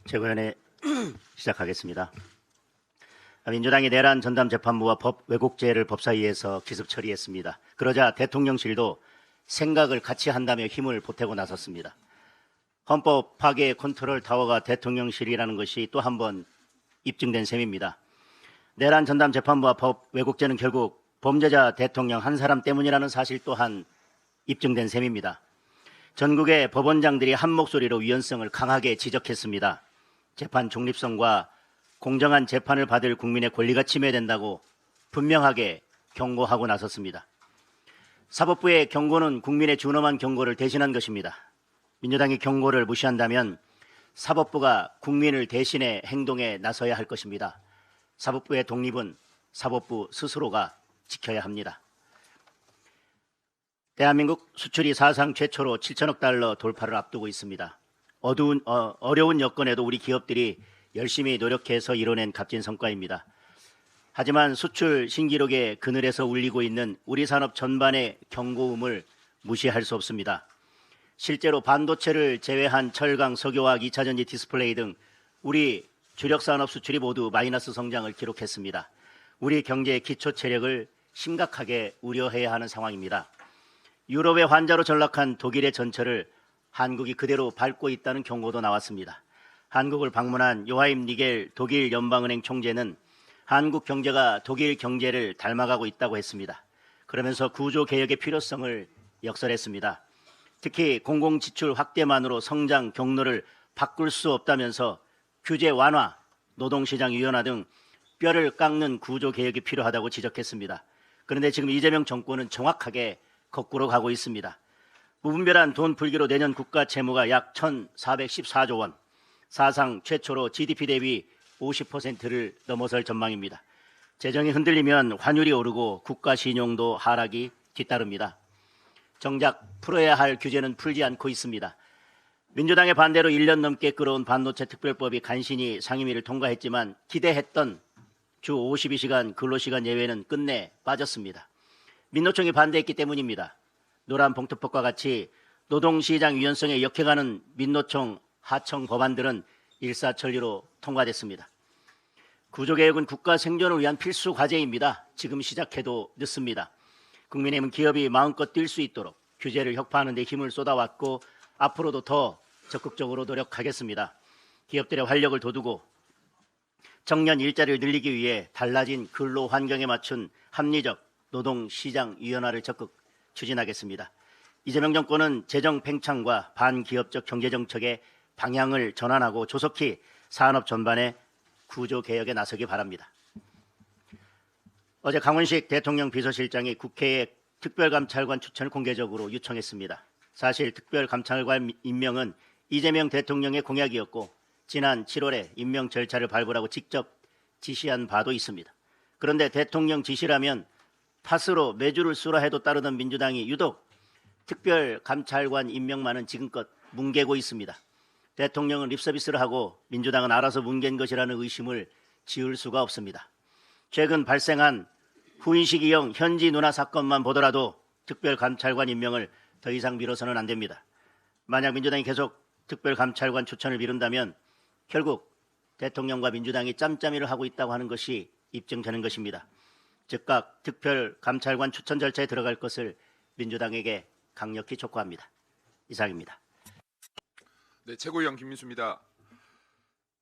최고위원회 시작하겠습니다. 민주당이 내란 전담 재판부와 왜곡죄를 법사위에서 기습 처리했습니다. 그러자 대통령실도 생각을 같이 한다며 힘을 보태고 나섰습니다. 헌법 파괴 컨트롤 타워가 대통령실이라는 것이 또 한 번 입증된 셈입니다. 내란 전담 재판부와 왜곡죄는 결국 범죄자 대통령 한 사람 때문이라는 사실 또한 입증된 셈입니다. 전국의 법원장들이 한 목소리로 위헌성을 강하게 지적했습니다. 재판 중립성과 공정한 재판을 받을 국민의 권리가 침해된다고 분명하게 경고하고 나섰습니다. 사법부의 경고는 국민의 준엄한 경고를 대신한 것입니다. 민주당이 경고를 무시한다면 사법부가 국민을 대신해 행동에 나서야 할 것입니다. 사법부의 독립은 사법부 스스로가 지켜야 합니다. 대한민국 수출이 사상 최초로 7천억 달러 돌파를 앞두고 있습니다. 어려운 여건에도 우리 기업들이 열심히 노력해서 이뤄낸 값진 성과입니다. 하지만 수출 신기록의 그늘에서 울리고 있는 우리 산업 전반의 경고음을 무시할 수 없습니다. 실제로 반도체를 제외한 철강, 석유화학, 2차전지, 디스플레이 등 우리 주력 산업 수출이 모두 마이너스 성장을 기록했습니다. 우리 경제의 기초 체력을 심각하게 우려해야 하는 상황입니다. 유럽의 환자로 전락한 독일의 전철을 한국이 그대로 밟고 있다는 경고도 나왔습니다. 한국을 방문한 요하임 니겔 독일 연방은행 총재는 한국 경제가 독일 경제를 닮아가고 있다고 했습니다. 그러면서 구조 개혁의 필요성을 역설했습니다. 특히 공공지출 확대만으로 성장 경로를 바꿀 수 없다면서 규제 완화, 노동시장 유연화 등 뼈를 깎는 구조 개혁이 필요하다고 지적했습니다. 그런데 지금 이재명 정권은 정확하게 거꾸로 가고 있습니다. 무분별한 돈 풀기로 내년 국가 채무가 약 1,414조 원, 사상 최초로 GDP 대비 50%를 넘어설 전망입니다. 재정이 흔들리면 환율이 오르고 국가 신용도 하락이 뒤따릅니다. 정작 풀어야 할 규제는 풀지 않고 있습니다. 민주당의 반대로 1년 넘게 끌어온 반도체 특별법이 간신히 상임위를 통과했지만 기대했던 주 52시간 근로시간 예외는 끝내 빠졌습니다. 민노총이 반대했기 때문입니다. 노란 봉투법과 같이 노동시장 유연성에 역행하는 민노총 하청 법안들은 일사천리로 통과됐습니다. 구조개혁은 국가 생존을 위한 필수 과제입니다. 지금 시작해도 늦습니다. 국민의힘은 기업이 마음껏 뛸 수 있도록 규제를 혁파하는 데 힘을 쏟아왔고 앞으로도 더 적극적으로 노력하겠습니다. 기업들의 활력을 돋우고 청년 일자리를 늘리기 위해 달라진 근로 환경에 맞춘 합리적 노동시장 유연화를 적극 추진하겠습니다. 이재명 정권은 재정 팽창과 반기업적 경제정책의 방향을 전환하고 조속히 산업 전반의 구조개혁에 나서기 바랍니다. 어제 강훈식 대통령 비서실장이 국회에 특별감찰관 추천을 공개적으로 요청했습니다. 사실 특별감찰관 임명은 이재명 대통령의 공약이었고 지난 7월에 임명 절차를 밟으라고 직접 지시한 바도 있습니다. 그런데 대통령 지시라면 팥으로 메주를 쏘라 해도 따르던 민주당이 유독 특별감찰관 임명만은 지금껏 뭉개고 있습니다. 대통령은 립서비스를 하고 민주당은 알아서 뭉갠 것이라는 의심을 지울 수가 없습니다. 최근 발생한 후인식이형 현지 누나 사건만 보더라도 특별감찰관 임명을 더 이상 미뤄서는 안 됩니다. 만약 민주당이 계속 특별감찰관 추천을 미룬다면 결국 대통령과 민주당이 짬짬이를 하고 있다고 하는 것이 입증되는 것입니다. 즉각 특별감찰관 추천 절차에 들어갈 것을 민주당에게 강력히 촉구합니다. 이상입니다. 네, 최고위원 김민수입니다.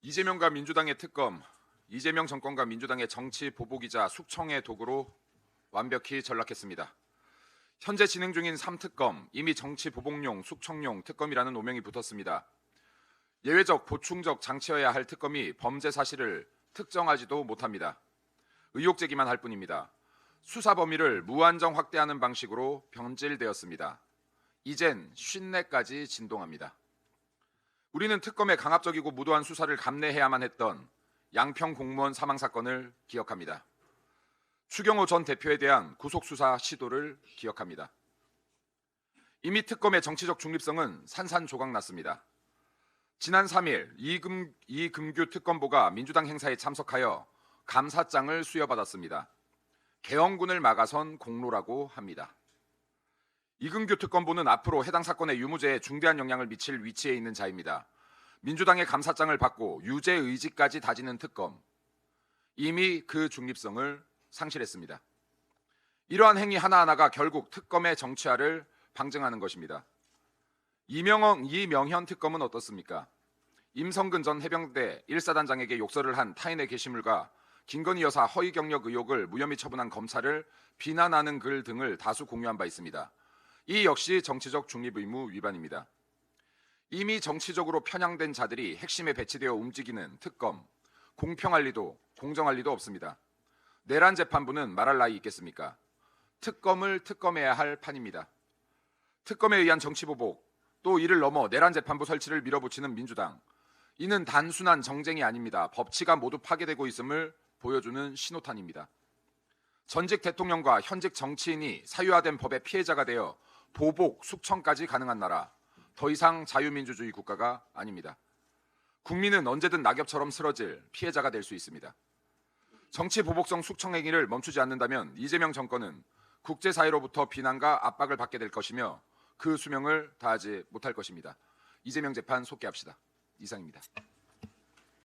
이재명과 민주당의 특검, 이재명 정권과 민주당의 정치 보복이자 숙청의 도구로 완벽히 전락했습니다. 현재 진행 중인 3특검, 이미 정치 보복용, 숙청용 특검이라는 오명이 붙었습니다. 예외적, 보충적 장치여야 할 특검이 범죄 사실을 특정하지도 못합니다. 의혹 제기만 할 뿐입니다. 수사 범위를 무한정 확대하는 방식으로 변질되었습니다. 이젠 쉰내까지 진동합니다. 우리는 특검의 강압적이고 무도한 수사를 감내해야만 했던 양평 공무원 사망 사건을 기억합니다. 추경호 전 대표에 대한 구속수사 시도를 기억합니다. 이미 특검의 정치적 중립성은 산산조각났습니다. 지난 3일 이금규 특검보가 민주당 행사에 참석하여 감사장을 수여받았습니다. 계엄군을 막아선 공로라고 합니다. 이금규 특검보는 앞으로 해당 사건의 유무죄에 중대한 영향을 미칠 위치에 있는 자입니다. 민주당의 감사장을 받고 유죄 의지까지 다지는 특검, 이미 그 중립성을 상실했습니다. 이러한 행위 하나하나가 결국 특검의 정치화를 방증하는 것입니다. 이명현 특검은 어떻습니까? 임성근 전 해병대 1사단장에게 욕설을 한 타인의 게시물과 김건희 여사 허위 경력 의혹을 무혐의 처분한 검찰을 비난하는 글 등을 다수 공유한 바 있습니다. 이 역시 정치적 중립 의무 위반입니다. 이미 정치적으로 편향된 자들이 핵심에 배치되어 움직이는 특검, 공평할 리도 공정할 리도 없습니다. 내란 재판부는 말할 나위 있겠습니까? 특검을 특검해야 할 판입니다. 특검에 의한 정치보복, 또 이를 넘어 내란 재판부 설치를 밀어붙이는 민주당, 이는 단순한 정쟁이 아닙니다. 법치가 모두 파괴되고 있음을 보여주는 신호탄입니다. 전직 대통령과 현직 정치인이 사유화된 법의 피해자가 되어 보복, 숙청까지 가능한 나라, 더 이상 자유민주주의 국가가 아닙니다. 국민은 언제든 낙엽처럼 쓰러질 피해자가 될 수 있습니다. 정치 보복성 숙청 행위를 멈추지 않는다면 이재명 정권은 국제사회로부터 비난과 압박을 받게 될 것이며 그 수명을 다하지 못할 것입니다. 이재명 재판 속개합시다. 이상입니다.